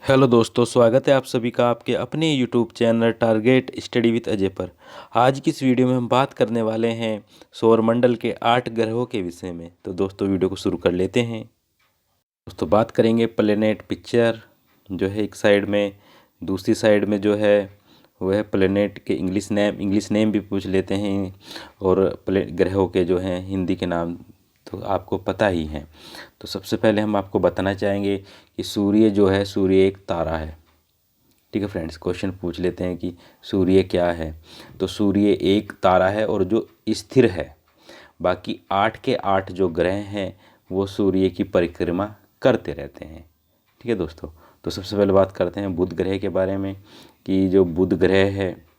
Hello दोस्तों, स्वागत है आप सभी का आपके अपने YouTube channel target study with Ajay पर। आज की इस वीडियो में हम बात करने वाले हैं सौरमंडल के 8 ग्रहों के विषय में। तो दोस्तों वीडियो को शुरू कर लेते हैं। दोस्तों बात करेंगे प्लेनेट पिक्चर जो है एक साइड में, दूसरी साइड में जो है वह है प्लेनेट के इंग्लिश नेम भी पूछ लेते हैं, और ग्रहों के जो हैं हिंदी के नाम तो आपको पता ही है। तो सबसे पहले हम आपको बताना चाहेंगे कि सूर्य जो है, सूर्य एक तारा है। ठीक है फ्रेंड्स, क्वेश्चन पूछ लेते हैं कि सूर्य क्या है। तो सूर्य एक तारा है और जो स्थिर है। बाकी 8 के 8 जो ग्रह हैं वो सूर्य की परिक्रमा करते रहते हैं। ठीक है दोस्तों, तो सबसे पहले बात करते हैं बुध ग्रह के बारे में कि जो बुध ग्रह है,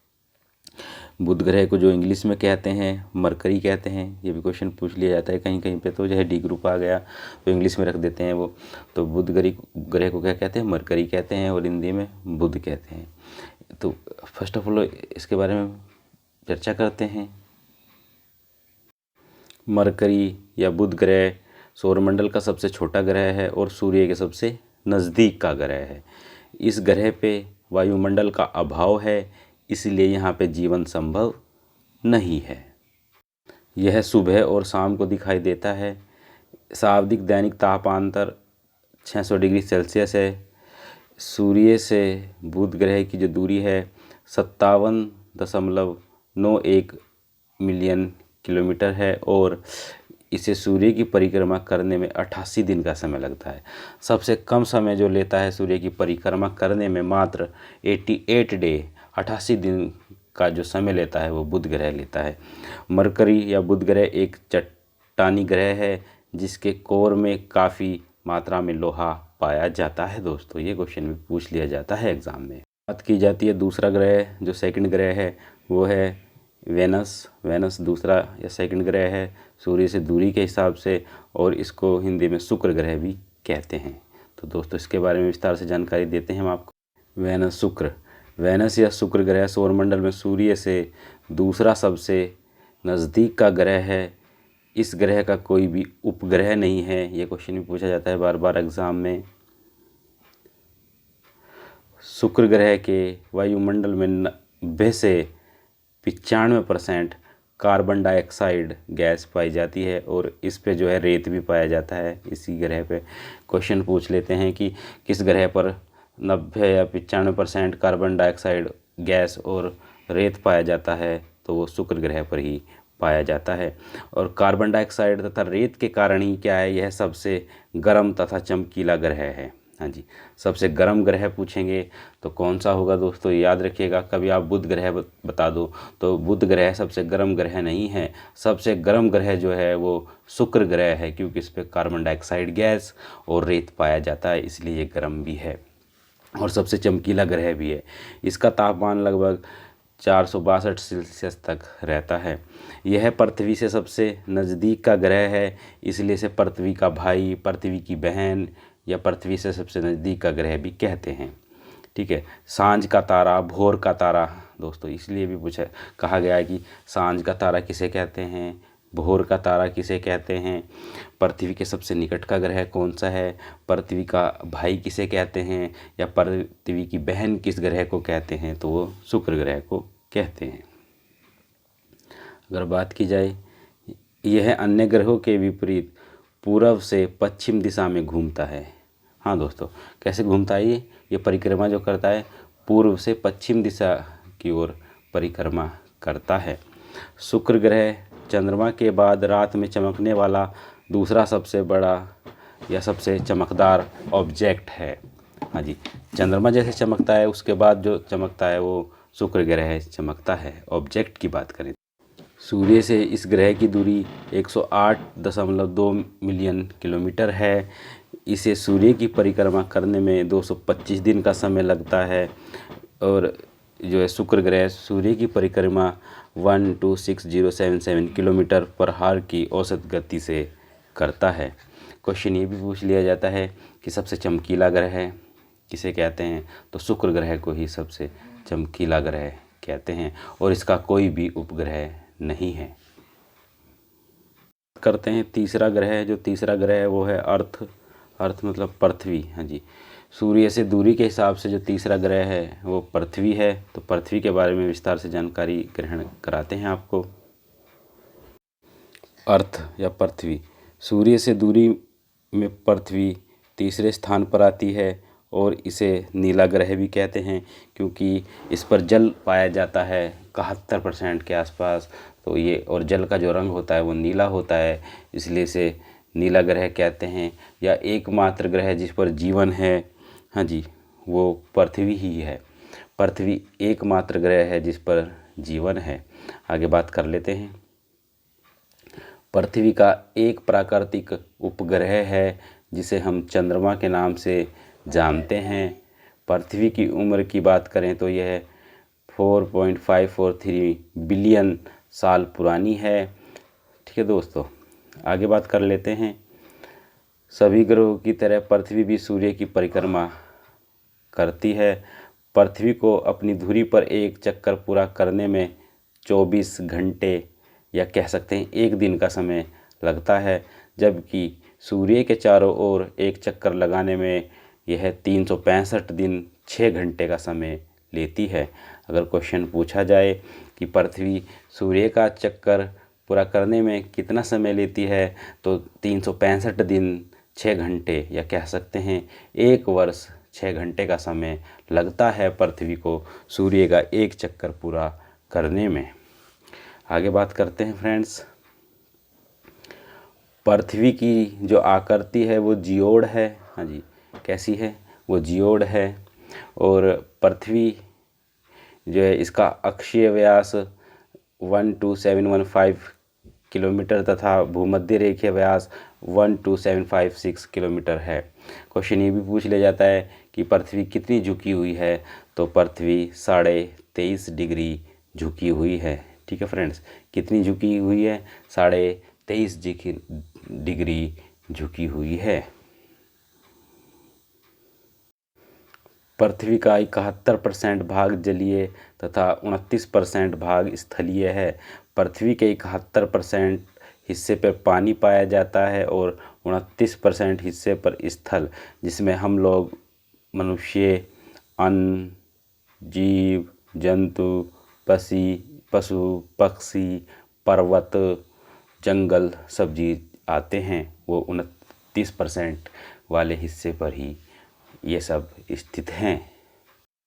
बुध ग्रह को जो इंग्लिश में कहते हैं मरकरी कहते हैं। ये भी क्वेश्चन पूछ लिया जाता है कहीं कहीं पे, तो जो है डी ग्रुप आ गया तो इंग्लिश में रख देते हैं वो। तो बुध ग्रह को क्या कहते हैं? मरकरी कहते हैं, और हिंदी में बुध कहते हैं। तो फर्स्ट ऑफ ऑल इसके बारे में चर्चा करते हैं। मरकरी या बुध ग्रह सौरमंडल का सबसे छोटा ग्रह है और सूर्य के सबसे नज़दीक का ग्रह है। इस ग्रह पे वायुमंडल का अभाव है, इसलिए यहाँ पे जीवन संभव नहीं है। यह सुबह और शाम को दिखाई देता है। शाब्दिक दैनिक तापांतर 600 डिग्री सेल्सियस है। सूर्य से बुध ग्रह की जो दूरी है 57.91 मिलियन किलोमीटर है, और इसे सूर्य की परिक्रमा करने में 88 दिन का समय लगता है। सबसे कम समय जो लेता है सूर्य की परिक्रमा करने में, मात्र 88 डे 88 दिन का जो समय लेता है वो बुध ग्रह लेता है। मरकरी या बुध ग्रह एक चट्टानी ग्रह है जिसके कोर में काफ़ी मात्रा में लोहा पाया जाता है। दोस्तों ये क्वेश्चन भी पूछ लिया जाता है एग्ज़ाम में। बात की जाती है दूसरा ग्रह, जो सेकंड ग्रह है वो है वेनस दूसरा या सेकंड ग्रह है सूर्य से दूरी के हिसाब से, और इसको हिंदी में शुक्र ग्रह भी कहते हैं। तो दोस्तों इसके बारे में विस्तार से जानकारी देते हैं हम आपको। वेनस या शुक्र ग्रह सौरमंडल में सूर्य से दूसरा सबसे नज़दीक का ग्रह है। इस ग्रह का कोई भी उपग्रह नहीं है। ये क्वेश्चन भी पूछा जाता है बार बार एग्ज़ाम में। शुक्र ग्रह के वायुमंडल में 90 से 95% कार्बन डाइऑक्साइड गैस पाई जाती है, और इस पे जो है रेत भी पाया जाता है। इसी ग्रह पे क्वेश्चन पूछ लेते हैं कि किस ग्रह पर 90 या 95% कार्बन डाइऑक्साइड गैस और रेत पाया जाता है, तो वो शुक्र ग्रह पर ही पाया जाता है। और कार्बन डाइऑक्साइड तथा रेत के कारण ही क्या है, यह सबसे गर्म तथा चमकीला ग्रह है। हाँ जी, सबसे गर्म ग्रह पूछेंगे तो कौन सा होगा दोस्तों, याद रखिएगा। कभी आप बुध ग्रह बता दो तो बुध ग्रह सबसे गर्म ग्रह नहीं है। सबसे गर्म ग्रह जो है वो शुक्र ग्रह है, क्योंकि इस पर कार्बन डाइऑक्साइड गैस और रेत पाया जाता है, इसलिए ये गर्म भी है और सबसे चमकीला ग्रह भी है। इसका तापमान लगभग 462 सेल्सियस तक रहता है। यह पृथ्वी से सबसे नज़दीक का ग्रह है, इसलिए इसे पृथ्वी का भाई, पृथ्वी की बहन या पृथ्वी से सबसे नज़दीक का ग्रह भी कहते हैं। ठीक है, सांझ का तारा, भोर का तारा दोस्तों इसलिए भी कहा गया है कि सांझ का तारा किसे कहते हैं, भोर का तारा किसे कहते हैं, पृथ्वी के सबसे निकट का ग्रह कौन सा है, पृथ्वी का भाई किसे कहते हैं, या पृथ्वी की बहन किस ग्रह को कहते हैं, तो वो शुक्र ग्रह को कहते हैं। अगर बात की जाए, यह अन्य ग्रहों के विपरीत पूर्व से पश्चिम दिशा में घूमता है। हाँ दोस्तों, कैसे घूमता है ये परिक्रमा जो करता है पूर्व से पश्चिम दिशा की ओर परिक्रमा करता है। शुक्र ग्रह चंद्रमा के बाद रात में चमकने वाला दूसरा सबसे बड़ा या सबसे चमकदार ऑब्जेक्ट है। हाँ जी, चंद्रमा जैसे चमकता है उसके बाद जो चमकता है वो शुक्र ग्रह चमकता है। ऑब्जेक्ट की बात करें, सूर्य से इस ग्रह की दूरी 108.2 मिलियन किलोमीटर है। इसे सूर्य की परिक्रमा करने में 225 दिन का समय लगता है, और जो है शुक्र ग्रह सूर्य की परिक्रमा 126,077 किलोमीटर पर हार की औसत गति से करता है। क्वेश्चन ये भी पूछ लिया जाता है कि सबसे चमकीला ग्रह किसे कहते हैं, तो शुक्र ग्रह को ही सबसे चमकीला ग्रह कहते हैं, और इसका कोई भी उपग्रह नहीं है। करते हैं तीसरा ग्रह, जो तीसरा ग्रह है वो है अर्थ मतलब पृथ्वी। हाँ जी, सूर्य से दूरी के हिसाब से जो तीसरा ग्रह है वो पृथ्वी है। तो पृथ्वी के बारे में विस्तार से जानकारी ग्रहण कराते हैं आपको। अर्थ या पृथ्वी, सूर्य से दूरी में पृथ्वी तीसरे स्थान पर आती है और इसे नीला ग्रह भी कहते हैं, क्योंकि इस पर जल पाया जाता है 71% के आसपास। तो ये, और जल का जो रंग होता है वो नीला होता है, इसलिए इसे नीला ग्रह कहते हैं। या एकमात्र ग्रह जिस पर जीवन है, हाँ जी, वो पृथ्वी ही है। पृथ्वी एकमात्र ग्रह है जिस पर जीवन है। आगे बात कर लेते हैं। पृथ्वी का एक प्राकृतिक उपग्रह है जिसे हम चंद्रमा के नाम से जानते हैं। पृथ्वी की उम्र की बात करें तो यह 4.543 बिलियन साल पुरानी है। ठीक है दोस्तों, आगे बात कर लेते हैं। सभी ग्रहों की तरह पृथ्वी भी सूर्य की परिक्रमा करती है। पृथ्वी को अपनी धुरी पर एक चक्कर पूरा करने में 24 घंटे या कह सकते हैं एक दिन का समय लगता है, जबकि सूर्य के चारों ओर एक चक्कर लगाने में यह 365 दिन 6 घंटे का समय लेती है। अगर क्वेश्चन पूछा जाए कि पृथ्वी सूर्य का चक्कर पूरा करने में कितना समय लेती है, तो 365 दिन 6 घंटे या कह सकते हैं 1 वर्ष 6 घंटे का समय लगता है पृथ्वी को सूर्य का एक चक्कर पूरा करने में। आगे बात करते हैं फ्रेंड्स। पृथ्वी की जो आकृति है वो जियोड है। हाँ जी, कैसी है? वो जियोड है। और पृथ्वी जो है इसका अक्षीय व्यास 12715 किलोमीटर तथा भूमध्य रेखीय व्यास 12756 किलोमीटर है। क्वेश्चन ये भी पूछ लिया जाता है कि पृथ्वी कितनी झुकी हुई है, तो पृथ्वी 23.5 डिग्री झुकी हुई है। ठीक है फ्रेंड्स, कितनी झुकी हुई है? 23.5 डिग्री झुकी हुई है। पृथ्वी का 71% भाग जलीय तथा 29% भाग स्थलीय है। पृथ्वी के 71% हिस्से पर पानी पाया जाता है और 29% हिस्से पर स्थल, जिसमें हम लोग, मनुष्य, अन्न, जीव जंतु, पशु पक्षी, पर्वत, जंगल, सब्जी आते हैं। वो 29% वाले हिस्से पर ही ये सब स्थित हैं।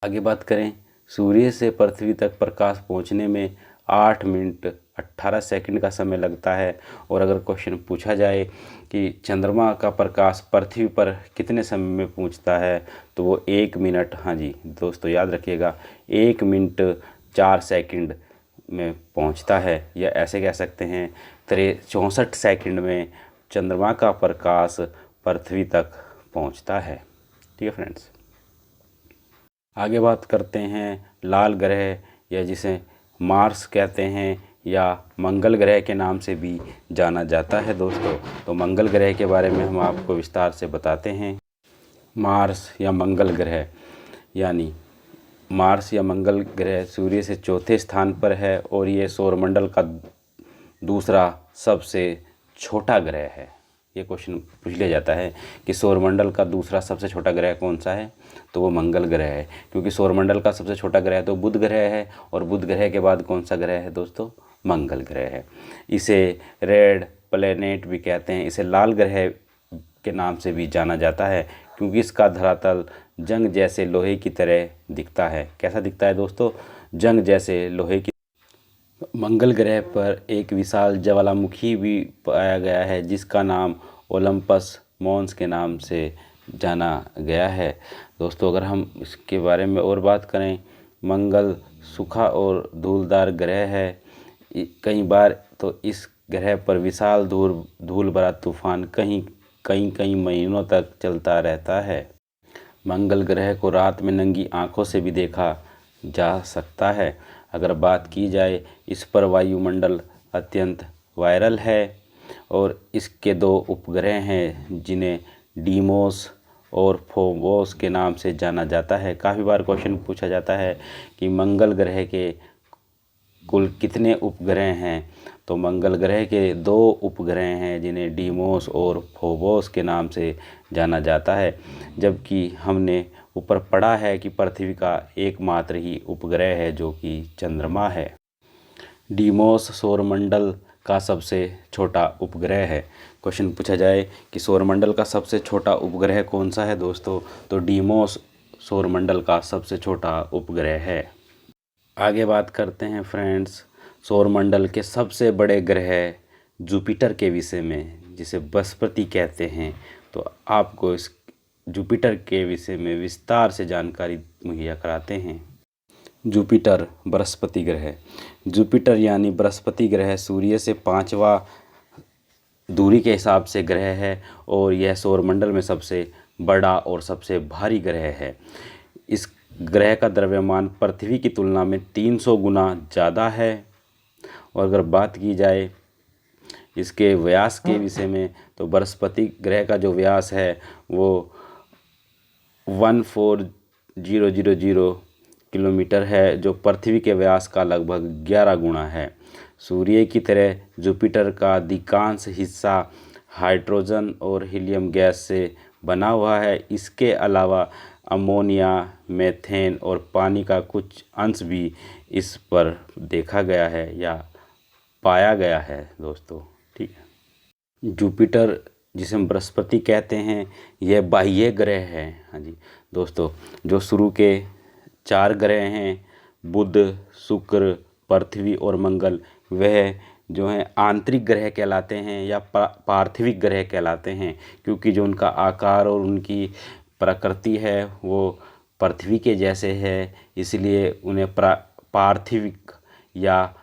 आगे बात करें, सूर्य से पृथ्वी तक प्रकाश पहुंचने में 8 मिनट 18 सेकंड का समय लगता है। और अगर क्वेश्चन पूछा जाए कि चंद्रमा का प्रकाश पृथ्वी पर कितने समय में पहुंचता है, तो वो 1 मिनट, हाँ जी दोस्तों याद रखिएगा, 1 मिनट 4 सेकंड में पहुंचता है। या ऐसे कह सकते हैं 64 सेकंड में चंद्रमा का प्रकाश पृथ्वी तक पहुंचता है। ठीक है फ्रेंड्स, आगे बात करते हैं लाल ग्रह, या जिसे मार्स कहते हैं या मंगल ग्रह के नाम से भी जाना जाता है दोस्तों। तो मंगल ग्रह के बारे में हम आपको विस्तार से बताते हैं। मार्स या मंगल ग्रह, यानी मार्स या मंगल ग्रह सूर्य से चौथे स्थान पर है और ये सौरमंडल का दूसरा सबसे छोटा ग्रह है। ये क्वेश्चन पूछ लिया जाता है कि सौरमंडल का दूसरा सबसे छोटा ग्रह कौन सा है, तो वो मंगल ग्रह है। क्योंकि सौरमंडल का सबसे छोटा ग्रह तो बुध ग्रह है, और बुध ग्रह के बाद कौन सा ग्रह है दोस्तों? मंगल ग्रह है। इसे रेड प्लेनेट भी कहते हैं। इसे लाल ग्रह के नाम से भी जाना जाता है, क्योंकि इसका धरातल जंग जैसे लोहे की तरह दिखता है। कैसा दिखता है दोस्तों? जंग जैसे लोहे की। मंगल ग्रह पर एक विशाल ज्वालामुखी भी पाया गया है, जिसका नाम ओलंपस मॉन्स के नाम से जाना गया है। दोस्तों अगर हम इसके बारे में और बात करें, मंगल सूखा और धूलदार ग्रह है। कई बार तो इस ग्रह पर विशाल धूल भरा तूफान कई महीनों तक चलता रहता है। मंगल ग्रह को रात में नंगी आंखों से भी देखा जा सकता है। अगर बात की जाए, इस पर वायुमंडल अत्यंत वायरल है और इसके 2 उपग्रह हैं, जिन्हें डीमोस और फोबोस के नाम से जाना जाता है। काफ़ी बार क्वेश्चन पूछा जाता है कि मंगल ग्रह के कुल कितने उपग्रह हैं? तो मंगल ग्रह के 2 उपग्रह हैं जिन्हें डीमोस और फोबोस के नाम से जाना जाता है, जबकि हमने ऊपर पढ़ा है कि पृथ्वी का एकमात्र ही उपग्रह है जो कि चंद्रमा है। डीमोस सौरमंडल का सबसे छोटा उपग्रह है। क्वेश्चन पूछा जाए कि सौरमंडल का सबसे छोटा उपग्रह कौन सा है दोस्तों, तो डीमोस सौरमंडल का सबसे छोटा उपग्रह है। आगे बात करते हैं फ्रेंड्स सौरमंडल के सबसे बड़े ग्रह जुपिटर के विषय में, जिसे बृहस्पति कहते हैं। तो आपको इस जुपिटर के विषय में विस्तार से जानकारी मुहैया कराते हैं। जुपिटर बृहस्पति ग्रह। जुपिटर यानी बृहस्पति ग्रह सूर्य से 5वां दूरी के हिसाब से ग्रह है और यह सौरमंडल में सबसे बड़ा और सबसे भारी ग्रह है। इस ग्रह का द्रव्यमान पृथ्वी की तुलना में 300 गुना ज़्यादा है। और अगर बात की जाए इसके व्यास के विषय में, तो बृहस्पति ग्रह का जो व्यास है वो 14000 किलोमीटर है, जो पृथ्वी के व्यास का लगभग 11 गुना है। सूर्य की तरह जुपिटर का अधिकांश हिस्सा हाइड्रोजन और हीलियम गैस से बना हुआ है। इसके अलावा अमोनिया, मीथेन और पानी का कुछ अंश भी इस पर देखा गया है या पाया गया है दोस्तों। ठीक है, जुपिटर जिसे हम बृहस्पति कहते हैं यह बाह्य ग्रह है। हाँ जी दोस्तों, जो शुरू के 4 ग्रह हैं बुध, शुक्र, पृथ्वी और मंगल, वह जो हैं आंतरिक ग्रह कहलाते हैं या पार्थिविक ग्रह कहलाते हैं, क्योंकि जो उनका आकार और उनकी प्रकृति है वो पृथ्वी के जैसे है, इसलिए उन्हें पार्थिविक या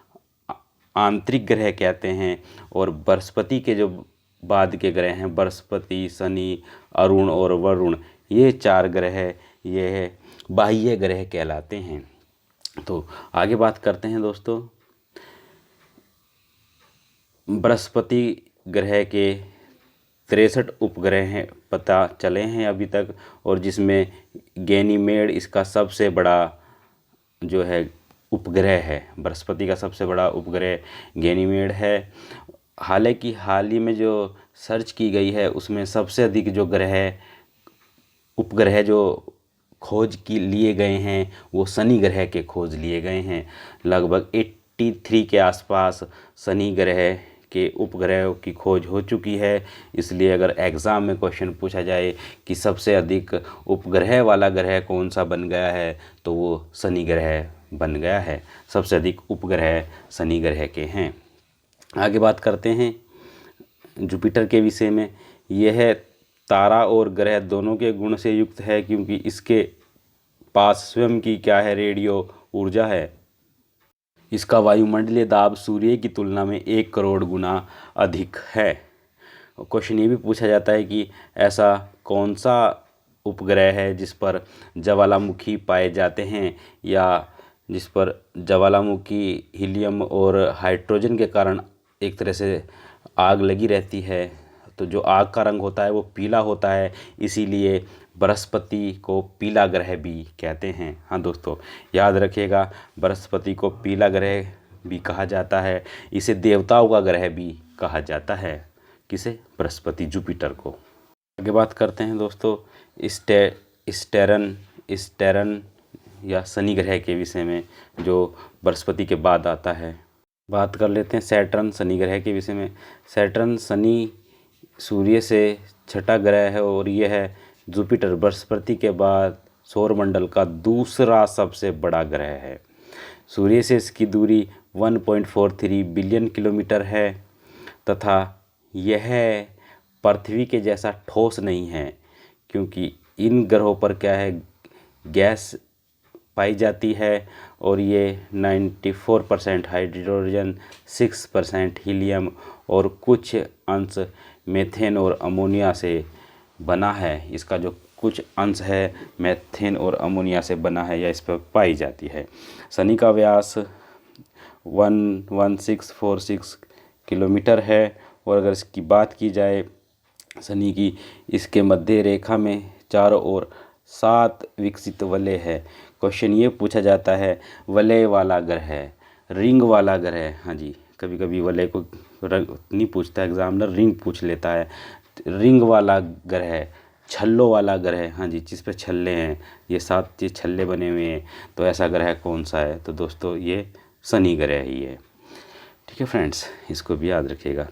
आंतरिक ग्रह कहते हैं। और बृहस्पति के जो बाद के ग्रह हैं बृहस्पति, शनि, अरुण और वरुण, ये 4 ग्रह ये बाह्य ग्रह कहलाते हैं। तो आगे बात करते हैं दोस्तों बृहस्पति ग्रह के 63 उपग्रह हैं पता चले हैं अभी तक, और जिसमें गैनीमेड इसका सबसे बड़ा जो है उपग्रह है। बृहस्पति का सबसे बड़ा उपग्रह गैनीमेड है। हालांकि हाल ही में जो सर्च की गई है उसमें सबसे अधिक जो उपग्रह जो खोज की लिए गए हैं वो शनि ग्रह के खोज लिए गए हैं। लगभग 83 के आसपास शनि ग्रह के उपग्रहों की खोज हो चुकी है। इसलिए अगर एग्ज़ाम में क्वेश्चन पूछा जाए कि सबसे अधिक उपग्रह वाला ग्रह कौन सा बन गया है, तो वो शनि ग्रह बन गया है। सबसे अधिक उपग्रह शनि ग्रह के हैं। आगे बात करते हैं जुपिटर के विषय में। यह तारा और ग्रह दोनों के गुण से युक्त है, क्योंकि इसके पास स्वयं की क्या है, रेडियो ऊर्जा है। इसका वायुमंडलीय दाब सूर्य की तुलना में 1 करोड़ गुना अधिक है। क्वेश्चन ये भी पूछा जाता है कि ऐसा कौन सा उपग्रह है जिस पर ज्वालामुखी पाए जाते हैं, या जिस पर ज्वालामुखी हीलियम और हाइड्रोजन के कारण एक तरह से आग लगी रहती है। तो जो आग का रंग होता है वो पीला होता है, इसीलिए बृहस्पति को पीला ग्रह भी कहते हैं। हाँ दोस्तों याद रखिएगा, बृहस्पति को पीला ग्रह भी कहा जाता है। इसे देवताओं का ग्रह भी कहा जाता है। किसे? बृहस्पति, जुपिटर को। आगे बात करते हैं दोस्तों स्टेरन या शनि ग्रह के विषय में, जो बृहस्पति के बाद आता है। बात कर लेते हैं सैटर्न, शनि ग्रह के विषय में। सैटर्न शनि सूर्य से 6ठा ग्रह है और यह है जुपिटर बृहस्पति के बाद सौरमंडल का दूसरा सबसे बड़ा ग्रह है। सूर्य से इसकी दूरी 1.43 बिलियन किलोमीटर है तथा यह पृथ्वी के जैसा ठोस नहीं है, क्योंकि इन ग्रहों पर क्या है, गैस पाई जाती है और ये 94% हाइड्रोजन, 6% हीलियम और कुछ अंश मीथेन और अमोनिया से बना है। इसका जो कुछ अंश है मीथेन और अमोनिया से बना है या इस पर पाई जाती है। शनि का व्यास 11646 किलोमीटर है और अगर इसकी बात की जाए शनि की, इसके मध्य रेखा में चारों ओर 7 विकसित वलय है। क्वेश्चन ये पूछा जाता है वलय वाला ग्रह रिंग वाला ग्रह, हाँ जी, कभी कभी वलय को रंग नहीं पूछता एग्जामिनर, रिंग पूछ लेता है। रिंग वाला ग्रह, छल्लों वाला ग्रह, हाँ जी, जिस पे छल्ले हैं, ये 7 ये छल्ले बने हुए हैं, तो ऐसा ग्रह कौन सा है? तो दोस्तों ये शनि ग्रह ही है। ठीक है फ्रेंड्स, इसको भी याद रखिएगा।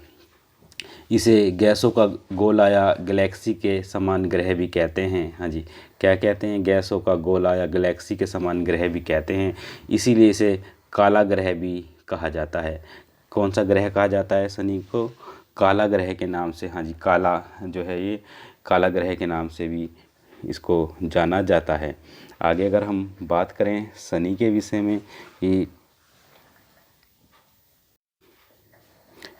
इसे गैसों का गोला या गैलेक्सी के समान ग्रह भी कहते हैं। हाँ जी, क्या कहते हैं? गैसों का गोला या गैलेक्सी के समान ग्रह भी कहते हैं। इसीलिए इसे काला ग्रह भी कहा जाता है। कौन सा ग्रह कहा जाता है शनि को? काला ग्रह के नाम से। हाँ जी, काला जो है ये काला ग्रह के नाम से भी इसको जाना जाता है। आगे अगर हम बात करें शनि के विषय में कि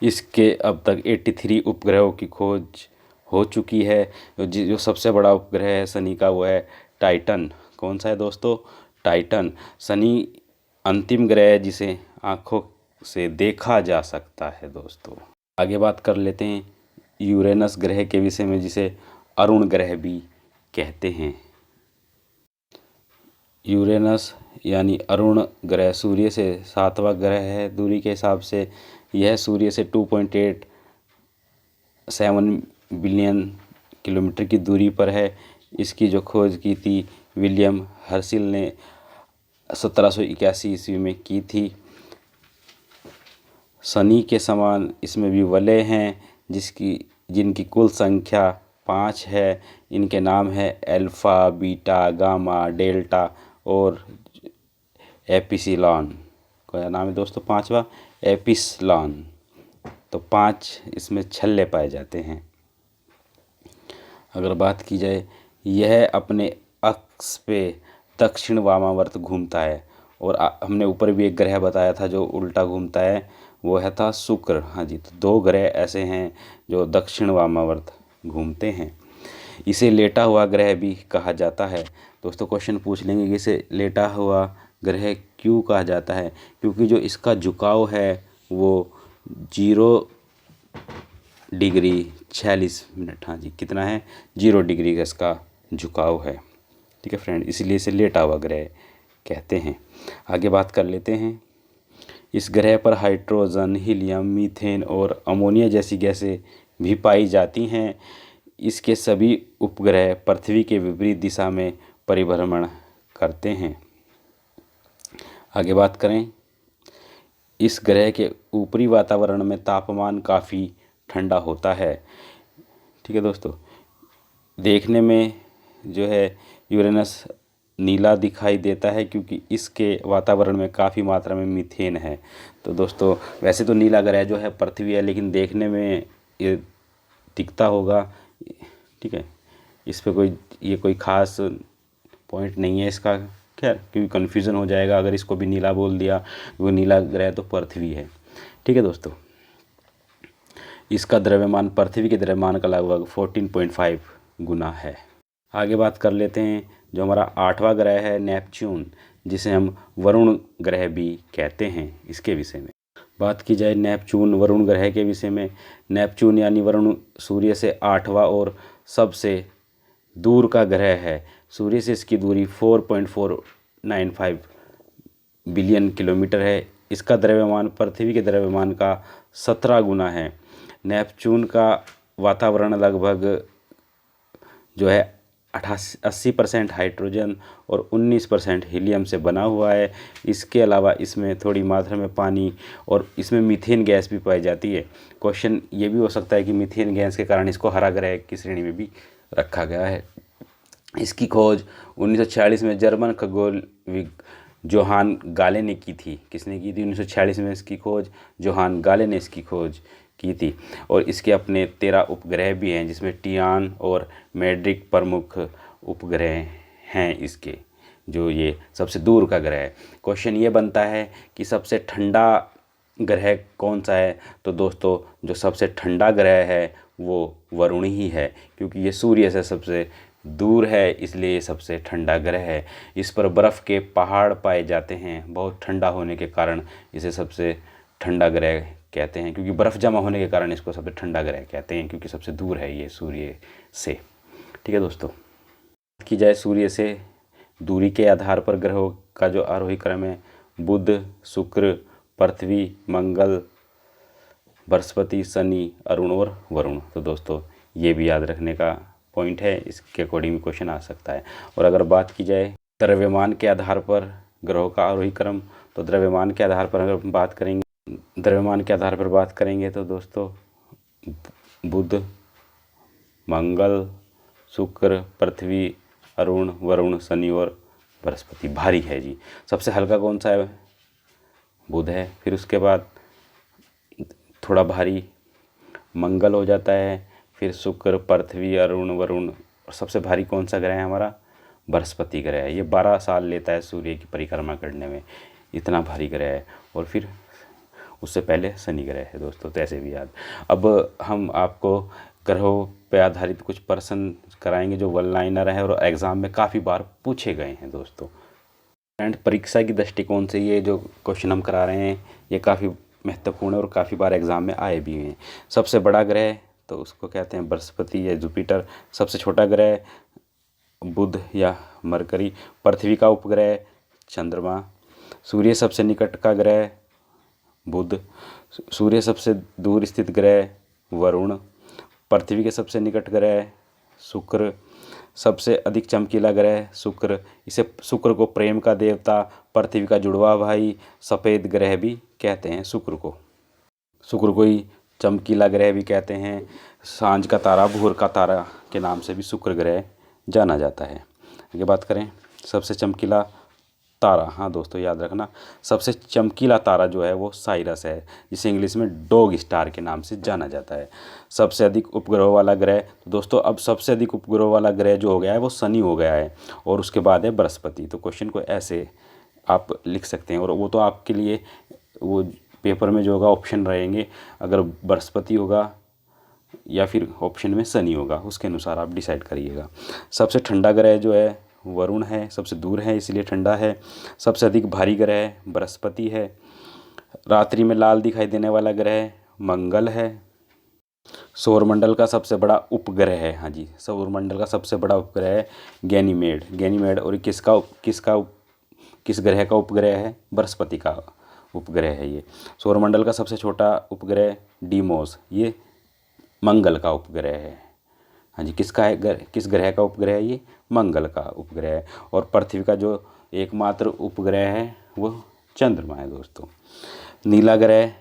इसके अब तक 83 उपग्रहों की खोज हो चुकी है। जो सबसे बड़ा उपग्रह है शनि का वो है टाइटन। कौन सा है दोस्तों? टाइटन। शनि अंतिम ग्रह है जिसे आँखों से देखा जा सकता है दोस्तों। आगे बात कर लेते हैं यूरेनस ग्रह के विषय में, जिसे अरुण ग्रह भी कहते हैं। यूरेनस यानी अरुण ग्रह सूर्य से 7वां ग्रह है दूरी के हिसाब से। यह सूर्य से 2.87 बिलियन किलोमीटर की दूरी पर है। इसकी जो खोज की थी विलियम हर्शिल ने 1781 ईस्वी में की थी। शनि के समान इसमें भी वलय हैं जिनकी कुल संख्या 5 है। इनके नाम है अल्फ़ा, बीटा, गामा, डेल्टा और एपिसिलॉन। क्या नाम है दोस्तों? 5वां एपिसिलॉन। तो 5 इसमें छल्ले पाए जाते हैं। अगर बात की जाए, यह अपने अक्ष पे दक्षिण वामावर्त घूमता है। और हमने ऊपर भी एक ग्रह बताया था जो उल्टा घूमता है, वो है था शुक्र। हाँ जी, तो 2 ग्रह ऐसे हैं जो दक्षिण वामावर्त घूमते हैं। इसे लेटा हुआ ग्रह भी कहा जाता है। दोस्तों क्वेश्चन पूछ लेंगे कि इसे लेटा हुआ ग्रह क्यों कहा जाता है? क्योंकि जो इसका झुकाव है वो 0 डिग्री 46 मिनट, हाँ जी, कितना है? 0 डिग्री का इसका झुकाव है। ठीक है फ्रेंड, इसलिए इसे लेटा हुआ ग्रह कहते हैं। आगे बात कर लेते हैं। इस ग्रह पर हाइड्रोजन, हीलियम, मीथेन और अमोनिया जैसी गैसें भी पाई जाती हैं। इसके सभी उपग्रह पृथ्वी के विपरीत दिशा में परिभ्रमण करते हैं। आगे बात करें, इस ग्रह के ऊपरी वातावरण में तापमान काफ़ी ठंडा होता है। ठीक है दोस्तों, देखने में जो है यूरेनस नीला दिखाई देता है क्योंकि इसके वातावरण में काफ़ी मात्रा में मीथेन है। तो दोस्तों वैसे तो नीला ग्रह जो है पृथ्वी है, लेकिन देखने में ये दिखता होगा। ठीक है, इस पे कोई ख़ास पॉइंट नहीं है इसका, खैर, क्योंकि कन्फ्यूज़न हो जाएगा अगर इसको भी नीला बोल दिया। वो नीला ग्रह तो पृथ्वी है। ठीक है दोस्तों, इसका द्रव्यमान पृथ्वी के द्रव्यमान का लगभग 14.5 गुना है। आगे बात कर लेते हैं जो हमारा 8वां ग्रह है नेपच्यून, जिसे हम वरुण ग्रह भी कहते हैं। इसके विषय में बात की जाए नेपच्यून वरुण ग्रह के विषय में, नेपच्यून यानी वरुण सूर्य से 8वां और सबसे दूर का ग्रह है। सूर्य से इसकी दूरी 4.495 बिलियन किलोमीटर है। इसका द्रव्यमान पृथ्वी के द्रव्यमान का 17 गुना है। नेपच्यून का वातावरण लगभग जो है 80% हाइड्रोजन और 19% हीलियम से बना हुआ है। इसके अलावा इसमें थोड़ी मात्रा में पानी और इसमें मीथेन गैस भी पाई जाती है। क्वेश्चन ये भी हो सकता है कि मीथेन गैस के कारण इसको हरा ग्रह की श्रेणी में भी रखा गया है। इसकी खोज 1946 में जर्मन खगोलविद जोहान गाले ने की थी। किसने की थी? 1946 में इसकी खोज जोहान गाले ने इसकी खोज की थी। और इसके अपने 13 उपग्रह भी हैं, जिसमें टियान और मेड्रिक प्रमुख उपग्रह हैं इसके, जो ये सबसे दूर का ग्रह है। क्वेश्चन ये बनता है कि सबसे ठंडा ग्रह कौन सा है? तो दोस्तों जो सबसे ठंडा ग्रह है वो वरुण ही है, क्योंकि ये सूर्य से सबसे दूर है, इसलिए ये सबसे ठंडा ग्रह है। इस पर बर्फ़ के पहाड़ पाए जाते हैं। बहुत ठंडा होने के कारण इसे सबसे ठंडा ग्रह कहते हैं, क्योंकि बर्फ़ जमा होने के कारण इसको सबसे ठंडा ग्रह कहते हैं, क्योंकि सबसे दूर है ये सूर्य से। ठीक है दोस्तों, बात की जाए सूर्य से दूरी के आधार पर ग्रहों का जो आरोही क्रम है, बुध, शुक्र, पृथ्वी, मंगल, बृहस्पति, शनि, अरुण और वरुण। तो दोस्तों ये भी याद रखने का पॉइंट है, इसके अकॉर्डिंग भी क्वेश्चन आ सकता है। और अगर बात की जाए द्रव्यमान के आधार पर ग्रहों का आरोही क्रम, तो द्रव्यमान के आधार पर अगर बात करेंगे तो दोस्तों बुध, मंगल, शुक्र, पृथ्वी, अरुण, वरुण, शनि और बृहस्पति। भारी है जी। सबसे हल्का कौन सा है? बुध है। फिर उसके बाद थोड़ा भारी मंगल हो जाता है, फिर शुक्र, पृथ्वी, अरुण, वरुण, और सबसे भारी कौन सा ग्रह है हमारा? बृहस्पति ग्रह है। ये 12 साल लेता है सूर्य की परिक्रमा करने में, इतना भारी ग्रह है। और फिर उससे पहले शनि ग्रह है दोस्तों, तो ऐसे भी याद। अब हम आपको ग्रहों पे आधारित कुछ प्रश्न कराएंगे जो वन लाइनर है और एग्ज़ाम में काफ़ी बार पूछे गए हैं दोस्तों। एंड परीक्षा की दृष्टिकोण से ये जो क्वेश्चन हम करा रहे हैं ये काफ़ी महत्वपूर्ण है और काफ़ी बार एग्ज़ाम में आए भी हैं। सबसे बड़ा ग्रह तो उसको कहते हैं बृहस्पति या जुपिटर। सबसे छोटा ग्रह बुध या मरकरी। पृथ्वी का उपग्रह चंद्रमा। सूर्य सबसे निकट का ग्रह बुध। सूर्य सबसे दूर स्थित ग्रह वरुण। पृथ्वी के सबसे निकट ग्रह शुक्र। सबसे अधिक चमकीला ग्रह शुक्र। इसे शुक्र को प्रेम का देवता, पृथ्वी का जुड़वा भाई, सफ़ेद ग्रह भी कहते हैं शुक्र को। शुक्र को ही चमकीला ग्रह भी कहते हैं। सांझ का तारा, भोर का तारा के नाम से भी शुक्र ग्रह जाना जाता है। आगे बात करें सबसे चमकीला तारा। हाँ दोस्तों याद रखना, सबसे चमकीला तारा जो है वो साइरस है, जिसे इंग्लिश में डॉग स्टार के नाम से जाना जाता है। सबसे अधिक उपग्रहों वाला ग्रह, तो दोस्तों अब सबसे अधिक उपग्रहों वाला ग्रह जो हो गया है वो शनि हो गया है, और उसके बाद है बृहस्पति। तो क्वेश्चन को ऐसे आप लिख सकते हैं, और वो तो आपके लिए वो पेपर में जो होगा ऑप्शन रहेंगे, अगर बृहस्पति होगा या फिर ऑप्शन में शनि होगा, उसके अनुसार आप डिसाइड करिएगा। सबसे ठंडा ग्रह जो है वरुण है, सबसे दूर है इसलिए ठंडा है। सबसे अधिक भारी ग्रह बृहस्पति है। रात्रि में लाल दिखाई देने वाला ग्रह मंगल है। सौरमंडल का सबसे बड़ा उपग्रह है, हाँ जी, सौरमंडल का सबसे बड़ा उपग्रह है गैनीमेड। और किस ग्रह का उपग्रह है? बृहस्पति का उपग्रह है ये। सौरमंडल का सबसे छोटा उपग्रह डीमोस, ये मंगल का उपग्रह है। हाँ जी, किस ग्रह का उपग्रह है ये? मंगल का उपग्रह है। और पृथ्वी का जो एकमात्र उपग्रह है वो चंद्रमा है दोस्तों। नीला ग्रह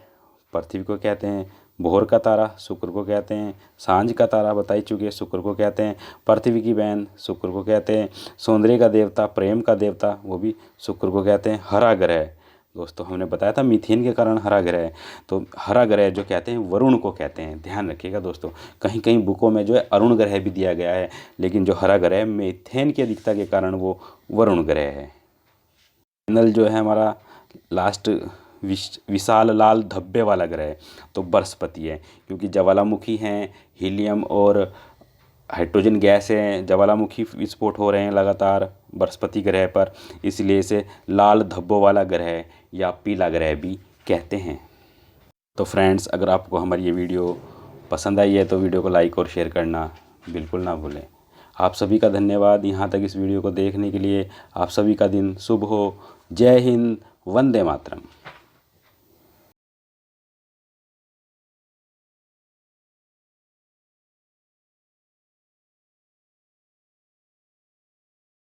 पृथ्वी को कहते हैं, भोर का तारा शुक्र को कहते हैं, सांझ का तारा बता ही चुके शुक्र को कहते हैं, पृथ्वी की बहन शुक्र को कहते हैं, सौंदर्य का देवता, प्रेम का देवता वो भी शुक्र को कहते हैं। हरा ग्रह दोस्तों हमने बताया था मीथेन के कारण हरा ग्रह है, तो हरा ग्रह जो कहते हैं वरुण को कहते हैं। ध्यान रखिएगा दोस्तों, कहीं कहीं बुकों में जो है अरुण ग्रह भी दिया गया है, लेकिन जो हरा ग्रह मीथेन की अधिकता के कारण वो वरुण ग्रह है। फाइनल जो है हमारा लास्ट विशाल लाल धब्बे वाला ग्रह तो बृहस्पति है, क्योंकि ज्वालामुखी हैं, हीलियम और हाइड्रोजन गैस है, ज्वालामुखी विस्फोट हो रहे हैं लगातार बृहस्पति ग्रह पर, इसलिए इसे लाल धब्बों वाला ग्रह या पीला ग्रह भी कहते हैं। तो फ्रेंड्स, अगर आपको हमारी ये वीडियो पसंद आई है तो वीडियो को लाइक और शेयर करना बिल्कुल ना भूलें। आप सभी का धन्यवाद यहाँ तक इस वीडियो को देखने के लिए। आप सभी का दिन शुभ हो। जय हिंद, वंदे मातरम।